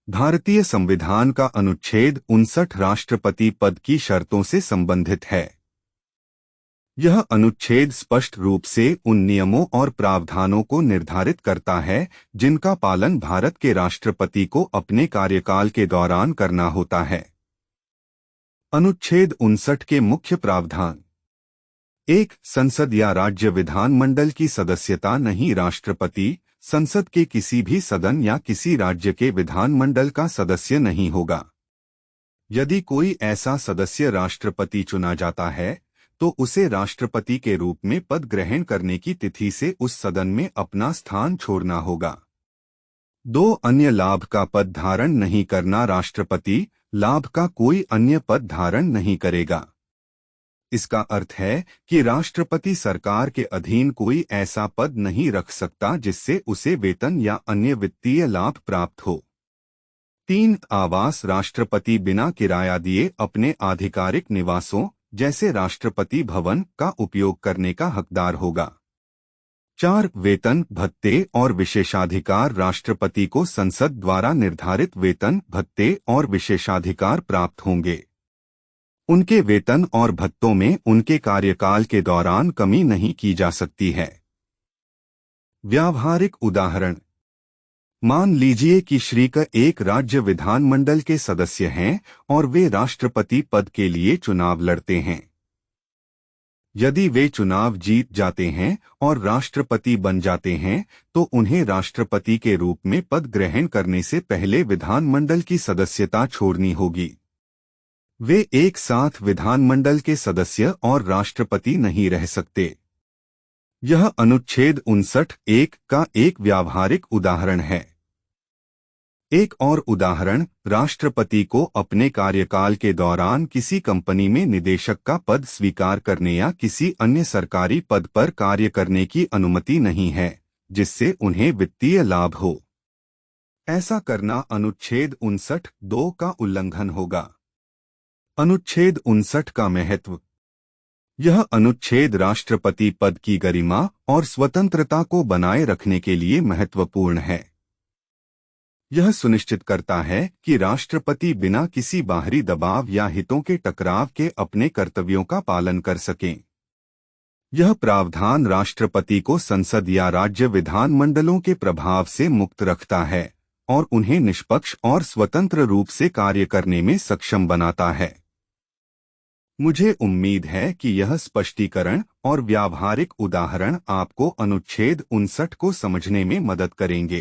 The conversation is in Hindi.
भारतीय संविधान का अनुच्छेद 59 राष्ट्रपति पद की शर्तों से संबंधित है। यह अनुच्छेद स्पष्ट रूप से उन नियमों और प्रावधानों को निर्धारित करता है जिनका पालन भारत के राष्ट्रपति को अपने कार्यकाल के दौरान करना होता है। अनुच्छेद 59 के मुख्य प्रावधान: 1. संसद या राज्य विधानमंडल की सदस्यता नहीं। राष्ट्रपति संसद के किसी भी सदन या किसी राज्य के विधानमंडल का सदस्य नहीं होगा। यदि कोई ऐसा सदस्य राष्ट्रपति चुना जाता है तो उसे राष्ट्रपति के रूप में पद ग्रहण करने की तिथि से उस सदन में अपना स्थान छोड़ना होगा। 2. अन्य लाभ का पद धारण नहीं करना। राष्ट्रपति लाभ का कोई अन्य पद धारण नहीं करेगा। इसका अर्थ है कि राष्ट्रपति सरकार के अधीन कोई ऐसा पद नहीं रख सकता जिससे उसे वेतन या अन्य वित्तीय लाभ प्राप्त हो। 3. आवास। राष्ट्रपति बिना किराया दिए अपने आधिकारिक निवासों जैसे राष्ट्रपति भवन का उपयोग करने का हकदार होगा। 4. वेतन, भत्ते और विशेषाधिकार। राष्ट्रपति को संसद द्वारा निर्धारित वेतन, भत्ते और विशेषाधिकार प्राप्त होंगे। उनके वेतन और भत्तों में उनके कार्यकाल के दौरान कमी नहीं की जा सकती है। व्यावहारिक उदाहरण: मान लीजिए कि श्री क एक राज्य विधानमंडल के सदस्य हैं और वे राष्ट्रपति पद के लिए चुनाव लड़ते हैं। यदि वे चुनाव जीत जाते हैं और राष्ट्रपति बन जाते हैं तो उन्हें राष्ट्रपति के रूप में पद ग्रहण करने से पहले विधानमंडल की सदस्यता छोड़नी होगी। वे एक साथ विधानमंडल के सदस्य और राष्ट्रपति नहीं रह सकते। यह अनुच्छेद 59(1) का एक व्यावहारिक उदाहरण है। एक और उदाहरण: राष्ट्रपति को अपने कार्यकाल के दौरान किसी कंपनी में निदेशक का पद स्वीकार करने या किसी अन्य सरकारी पद पर कार्य करने की अनुमति नहीं है जिससे उन्हें वित्तीय लाभ हो। ऐसा करना अनुच्छेद 59(2) का उल्लंघन होगा। अनुच्छेद 59 का महत्व: यह अनुच्छेद राष्ट्रपति पद की गरिमा और स्वतंत्रता को बनाए रखने के लिए महत्वपूर्ण है। यह सुनिश्चित करता है कि राष्ट्रपति बिना किसी बाहरी दबाव या हितों के टकराव के अपने कर्तव्यों का पालन कर सकें। यह प्रावधान राष्ट्रपति को संसद या राज्य विधानमंडलों के प्रभाव से मुक्त रखता है और उन्हें निष्पक्ष और स्वतंत्र रूप से कार्य करने में सक्षम बनाता है। मुझे उम्मीद है कि यह स्पष्टीकरण और व्यावहारिक उदाहरण आपको अनुच्छेद 59 को समझने में मदद करेंगे।